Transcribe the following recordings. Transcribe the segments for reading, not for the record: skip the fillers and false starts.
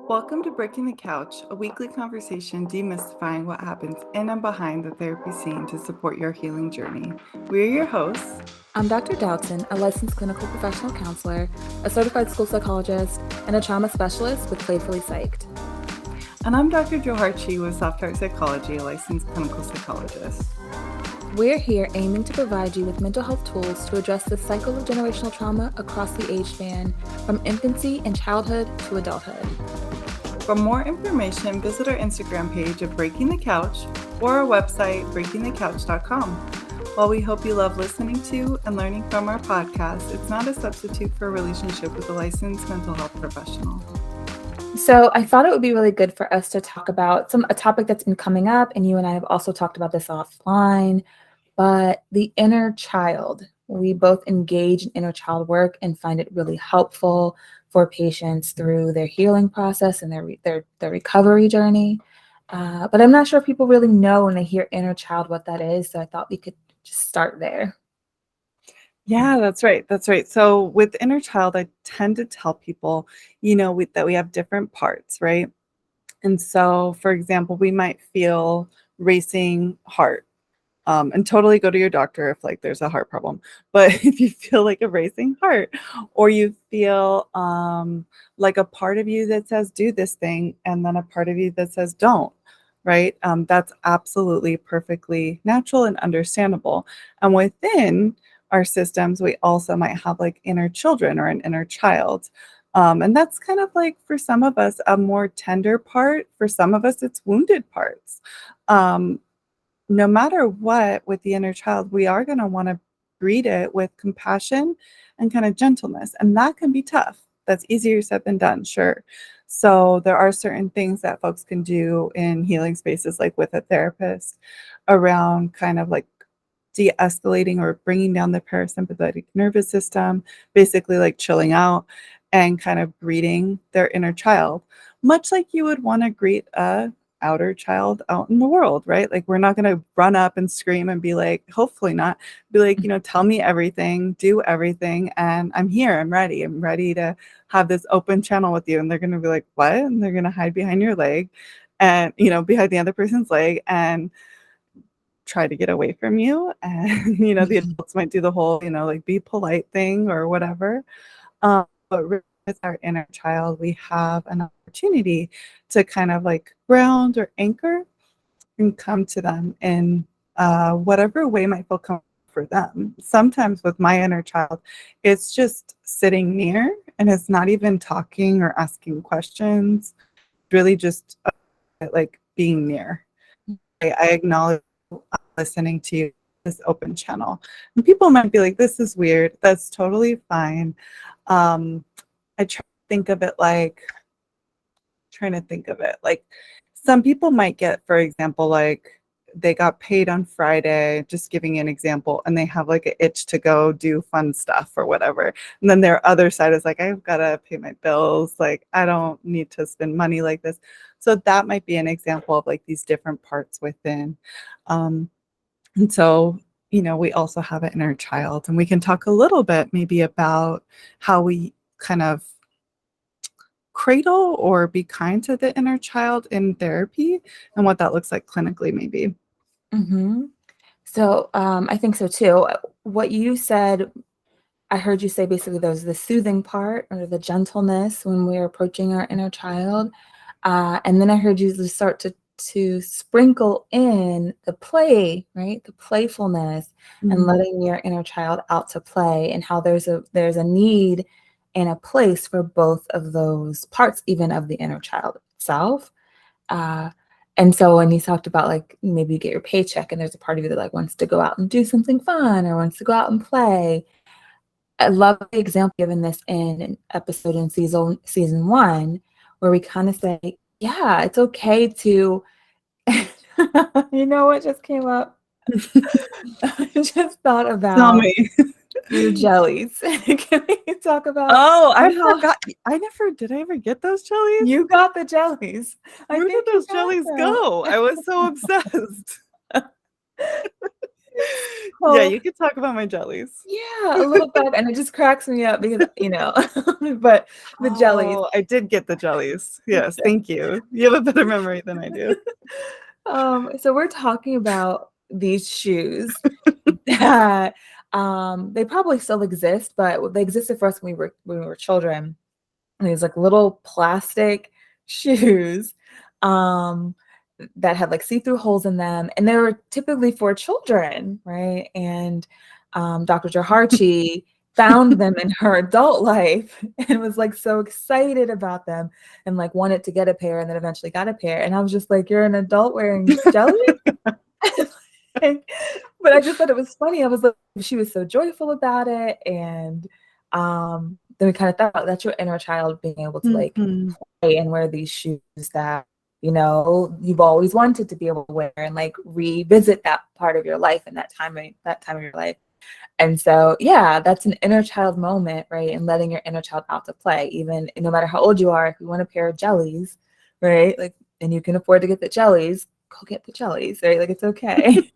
Welcome to Breaking the Couch, a weekly conversation demystifying what happens in and behind the therapy scene to support your healing journey. We're your hosts. I'm Dr. Dowdson, a licensed clinical professional counselor, a certified school psychologist, and a trauma specialist with Playfully Psyched. And I'm Dr. Jo Harchi with Soft Art Psychology, a licensed clinical psychologist. We're here aiming to provide you with mental health tools to address the cycle of generational trauma across the age span, from infancy and childhood to adulthood. For more information, visit our Instagram page at Breaking the Couch or our website, breakingthecouch.com. While we hope you love listening to and learning from our podcast, it's not a substitute for a relationship with a licensed mental health professional. So I thought it would be really good for us to talk about a topic that's been coming up, and you and I have also talked about this offline, but the inner child. We both engage in inner child work and find it really helpful for patients through their healing process and their recovery journey. But I'm not sure if people really know when they hear inner child what that is, so I thought we could just start there. Yeah, that's right. That's right. So with inner child, I tend to tell people, that we have different parts, right? And so, for example, we might feel racing heart, and totally go to your doctor if there's a heart problem. But if you feel like a racing heart, or you feel like a part of you that says do this thing, and then a part of you that says don't, right? That's absolutely perfectly natural and understandable. And within our systems, we also might have inner children or an inner child. And that's kind of for some of us a more tender part. For some of us, it's wounded parts. No matter what with the inner child, we are going to want to greet it with compassion and kind of gentleness. And that can be tough. That's easier said than done, sure. So there are certain things that folks can do in healing spaces, like with a therapist, around kind of de-escalating or bringing down the parasympathetic nervous system, basically chilling out and kind of greeting their inner child, much like you would want to greet a outer child out in the world, right? We're not going to run up and scream and be hopefully not, be tell me everything, do everything, and I'm here, I'm ready to have this open channel with you. And they're going to be like, what? And they're going to hide behind your leg and, behind the other person's leg and try to get away from you. And, the adults might do the whole, be polite thing or whatever. But really with our inner child, we have an opportunity to kind of ground or anchor and come to them in whatever way might feel comfortable for them. Sometimes with my inner child, it's just sitting near, and it's not even talking or asking questions, really just being near. I acknowledge listening to you, this open channel. And people might be like, this is weird. That's totally fine. I try to think of it some people might get, for example, they got paid on Friday, just giving an example, and they have an itch to go do fun stuff or whatever. And then their other side is I've got to pay my bills. I don't need to spend money like this. So that might be an example of these different parts within. And so, we also have an inner child, and we can talk a little bit maybe about how we kind of cradle or be kind to the inner child in therapy and what that looks like clinically, maybe. Mm-hmm. So I think so too. What you said, I heard you say basically there's the soothing part or the gentleness when we're approaching our inner child. And then I heard you start to sprinkle in the play, right? The playfulness and letting your inner child out to play, and how there's a need and a place for both of those parts, even of the inner child itself. And so when you talked about maybe you get your paycheck and there's a part of you that wants to go out and do something fun or wants to go out and play. I love the example given this in an episode in season 1, where we kind of say, yeah, it's okay to, you know what just came up? I just thought about Tell me. your jellies. Can we talk about? Oh, I forgot. Did I ever get those jellies? You got the jellies. Where did those jellies go? I was so obsessed. Yeah, So you could talk about my jellies. yeah, a little bit, and it just cracks me up because, but the jellies. Oh, I did get the jellies. Yes, thank you. You have a better memory than I do. So we're talking about these shoes that they probably still exist, but they existed for us when we were children. And these like little plastic shoes um that had like see-through holes in them, and they were typically for children, right? And Dr. Jaharchi found them in her adult life and was like so excited about them and like wanted to get a pair, and then eventually got a pair. And I was just like, you're an adult wearing jelly? Like, but I just thought it was funny. I was like, she was so joyful about it. And then we kind of thought that's your inner child being able to like Mhm. play and wear these shoes that, you've always wanted to be able to wear, and like revisit that part of your life and that time of your life. And so, yeah, that's an inner child moment, right? And letting your inner child out to play, even no matter how old you are. If you want a pair of jellies, right? Like, and you can afford to get the jellies, go get the jellies, right? Like, it's okay.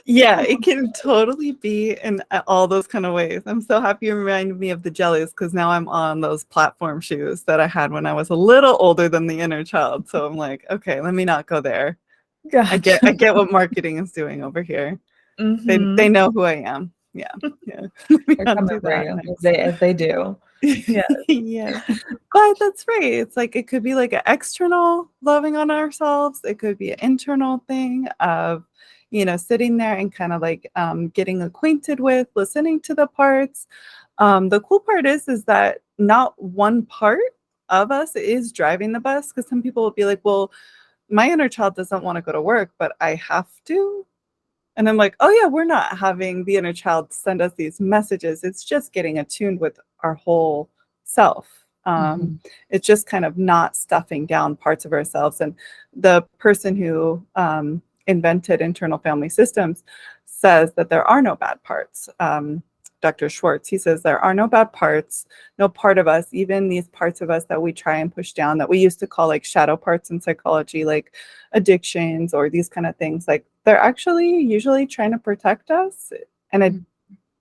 Yeah, it can totally be in all those kind of ways. I'm so happy you reminded me of the jellies because now I'm on those platform shoes that I had when I was a little older than the inner child. So I'm like, okay, let me not go there. I Gotcha. get what marketing is doing over here. They Mhm. know who I am. Yeah. Yeah. Let me They're not coming do for that you next. as they do. Yeah. Yes. But that's right. It's like it could be like an external loving on ourselves. It could be an internal thing of, sitting there and kind of like getting acquainted with, listening to the parts. The cool part is that not one part of us is driving the bus because some people will be like, well, my inner child doesn't want to go to work, but I have to. And I'm like, oh, yeah, we're not having the inner child send us these messages. It's just getting attuned with our whole self. Mhm. It's just kind of not stuffing down parts of ourselves. And the person who invented internal family systems says that there are no bad parts. Dr. Schwartz, he says there are no bad parts, no part of us, even these parts of us that we try and push down that we used to call like shadow parts in psychology, like addictions or these kind of things, like they're actually usually trying to protect us. And Mm.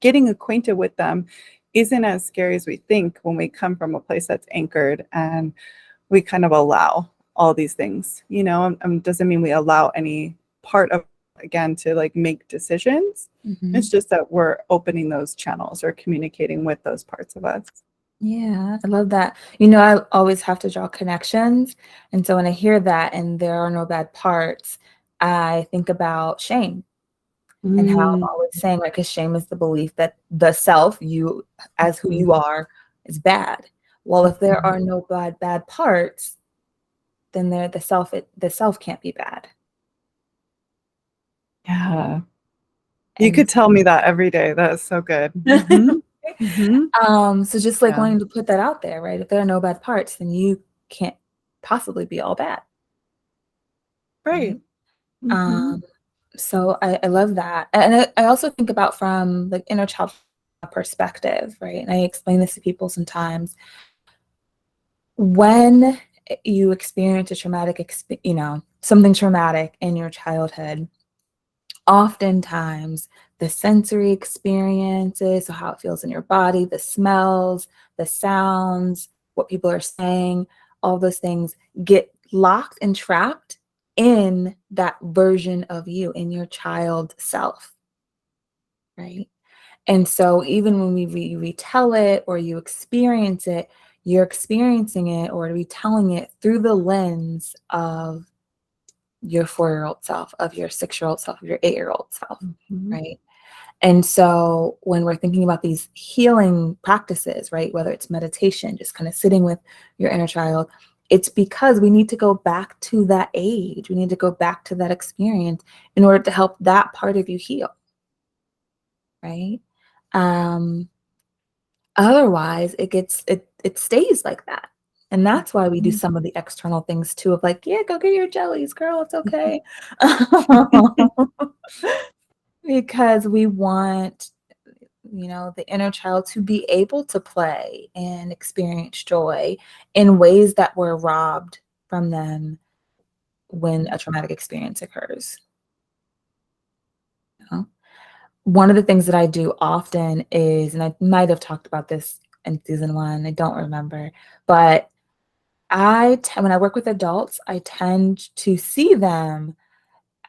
getting acquainted with them isn't as scary as we think when we come from a place that's anchored and we kind of allow all these things, doesn't mean we allow any part of, again, to like make decisions. It's Mhm. just that we're opening those channels or communicating with those parts of us. Yeah, I love that. I always have to draw connections. And so when I hear that and there are no bad parts, I think about shame and how I'm Mm. always saying, like, 'cause shame is the belief that the self, you as who Mhm. you are, is bad. Well, if there Mhm. are no bad parts, then the self can't be bad. Yeah. You And could tell me that every day. That is so good. Mhm. Mhm. so just like Yeah. wanting to put that out there, right? If there are no bad parts, then you can't possibly be all bad, Right. right? Mhm. Um, so I love that. And I also think about from like inner child perspective, right? And I explain this to people sometimes. When you experience a something traumatic in your childhood, oftentimes the sensory experiences, so how it feels in your body, the smells, the sounds, what people are saying, all those things get locked and trapped in that version of you, in your child self, right? And so even when we retell it or you experience it, you're experiencing it or retelling it through the lens of your 4-year-old self, of your 6-year-old self, of your 8-year-old self, Mhm. right? And so when we're thinking about these healing practices, right, whether it's meditation, just kind of sitting with your inner child, it's because we need to go back to that age. We need to go back to that experience in order to help that part of you heal, right? Um, Otherwise, it stays like that. And that's why we do Mhm. some of the external things too of like, yeah, go get your jellies, girl, it's okay. Because we want, the inner child to be able to play and experience joy in ways that were robbed from them when a traumatic experience occurs. one of the things that I do often is, and I might have talked about this in season 1, I don't remember, but when I work with adults, I tend to see them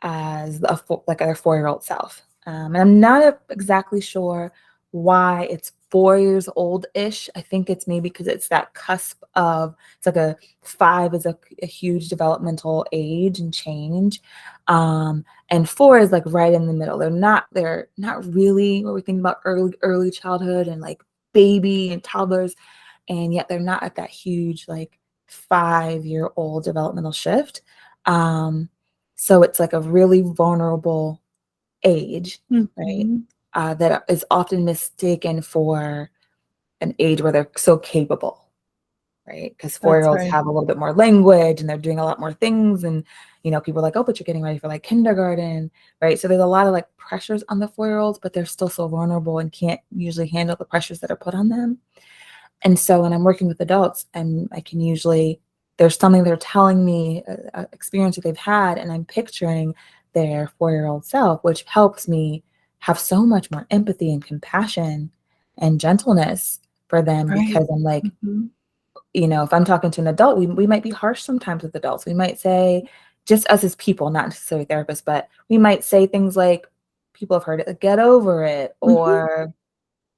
as like their 4-year-old self. And I'm not exactly sure why it's 4 years old-ish. I think it's maybe because it's that cusp of it's like 5 is a huge developmental age and change. And 4 is like right in the middle. They're not really what we think about early childhood and like baby and toddlers, and yet they're not at that huge like 5-year-old developmental shift. Um, so it's like a really vulnerable age, right? Mhm. That is often mistaken for an age where they're so capable, right? Because 4-year-olds Right. have a little bit more language and they're doing a lot more things. And, people are like, oh, but you're getting ready for like kindergarten, right? So there's a lot of like pressures on the 4-year-olds, but they're still so vulnerable and can't usually handle the pressures that are put on them. And so when I'm working with adults, and I can usually there's something they're telling me, a experience that they've had, and I'm picturing their 4-year-old self, which helps me have so much more empathy and compassion and gentleness for them Right. because I'm like, Mhm. if I'm talking to an adult, we might be harsh sometimes with adults. We might say, just us as people, not necessarily therapists, but we might say things like, people have heard it, like, get over it, Mhm. or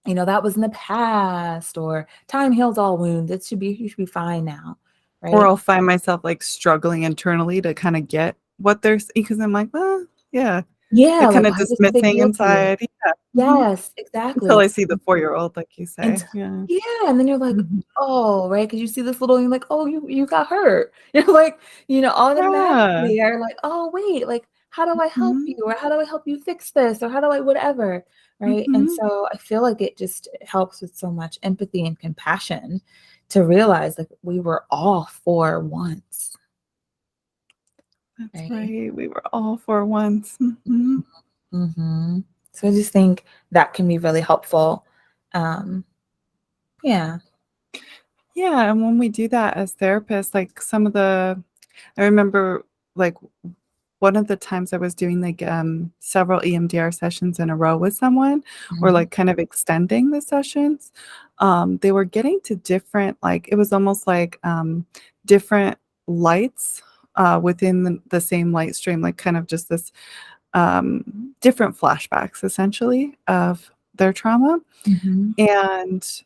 that was in the past, or time heals all wounds. You should be fine now, Or right? I'll find myself, like, struggling internally to kinda get what they're saying because I'm like, "Well, yeah." Yeah, Like, like, kinda why is this a big dismissing deal to you? inside. Yeah. Mhm. Yes, Until exactly. I see the 4-year-old, like you And say. Yeah. yeah, and then you're like, Mhm. "Oh," right? Because you see this little and you're like, "Oh, you got hurt." You're like, Yeah. automatically are like, "Oh, wait, like, how do I help Mhm. you?" Or, "How do I help you fix this?" Or, "How do I" whatever, right? And Mhm. so I feel like it just helps with so much empathy and compassion to realize, like, we were all 4 once, That's right? right. We were all for once. Mhm. Mhm. So I just think that can be really helpful. Um, yeah. Yeah, and when we do that as therapists, like, I remember, like, one of the times I was doing, like, several EMDR sessions in a row with someone or, Mhm. like, kind of extending the sessions, they were getting to different it was almost like, different lights, within the same light stream, like, kind of just this, different flashbacks essentially of their trauma, Mhm. and,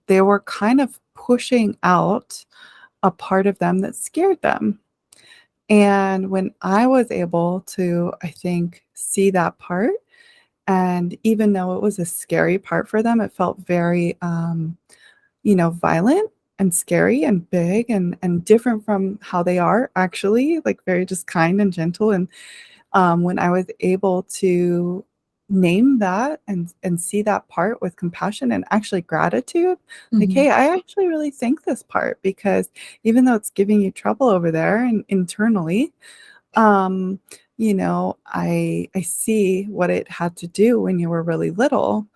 they were kind of pushing out a part of them that scared them. And when I was able to, I think, see that part, and even though it was a scary part for them, it felt very, violent and scary and big and different from how they are actually, like very just kind and gentle. And when I was able to name that and see that part with compassion and actually gratitude, like, Mhm. "Hey, I actually really think this part because even though it's giving you trouble over there and internally, um, I see what it had to do when you were really little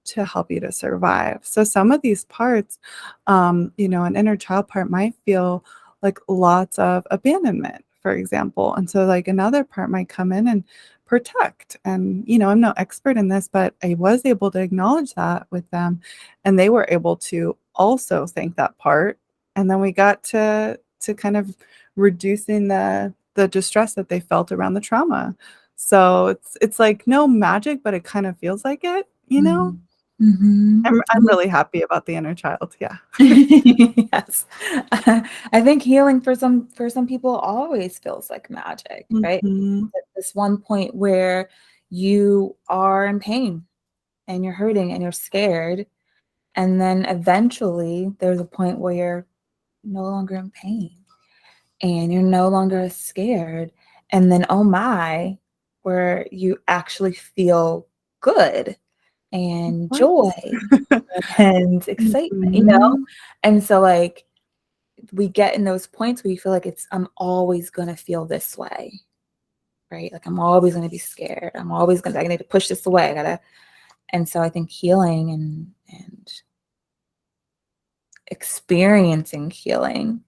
to help you to survive." So some of these parts, an inner child part might feel like lots of abandonment, for example. And so like another part might come in and protect. And, I'm no expert in this, but I was able to acknowledge that with them. And they were able to also thank that part. And then we got to kind of reducing the distress that they felt around the trauma. So it's like no magic, but it kind of feels like it, you know? Mhm. Mhm. I'm really happy about the inner child, yeah. Yes. I think healing for some people always feels like magic, right? Mhm. At this one point where you are in pain and you're hurting and you're scared, and then eventually there's a point where you're no longer in pain and you're no longer as scared, and then, oh my, where you actually feel good and joy Right. and excitement, Mhm. And so, like, we get in those points where you feel like I'm always gonna feel this way, right? Like, I'm always gonna be scared. I need to push this away. I gotta And so I think healing and experiencing healing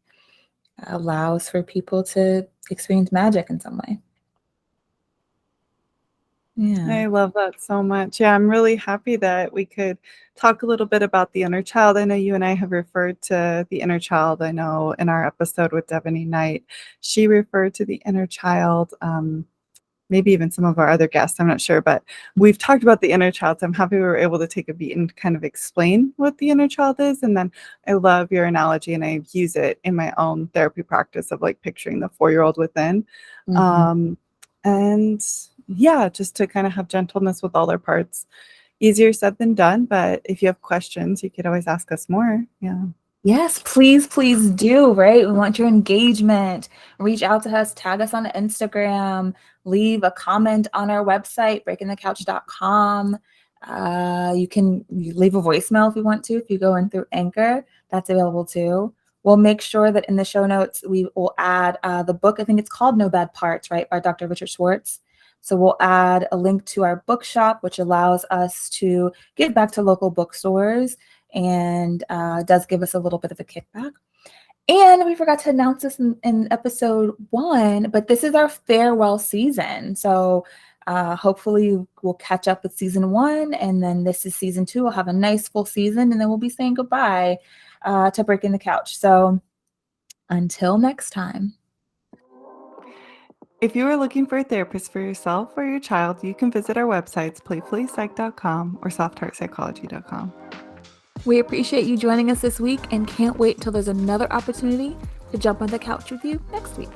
allows for people to experience magic in some way. Yeah. I love that so much. Yeah, I'm really happy that we could talk a little bit about the inner child. I know you and I have referred to the inner child. I know in our episode with Devaney Knight, she referred to the inner child. Maybe even some of our other guests, I'm not sure, but we've talked about the inner child. So I'm happy we were able to take a beat and kind of explain what the inner child is. And then I love your analogy, and I use it in my own therapy practice of like picturing the 4-year-old within. Mhm. Um, and yeah, just to kind of have gentleness with all their parts. Easier said than done, but if you have questions, you could always ask us more. Yeah. Yes, please, please do, right? We want your engagement. Reach out to us, tag us on Instagram, leave a comment on our website, breakingthecouch.com. You can leave a voicemail if you want to, if you go in through Anchor, that's available too. We'll make sure that in the show notes, we will add the book. I think it's called No Bad Parts, right? By Dr. Richard Schwartz. So we'll add a link to our bookshop, which allows us to give back to local bookstores and does give us a little bit of a kickback. And we forgot to announce this in episode 1, but this is our farewell season. So hopefully we'll catch up with season 1, and then this is season 2. We'll have a nice full season, and then we'll be saying goodbye to Breaking the Couch. So until next time. If you are looking for a therapist for yourself or your child, you can visit our websites, playfullypsych.com or softheartpsychology.com. We appreciate you joining us this week and can't wait till there's another opportunity to jump on the couch with you next week.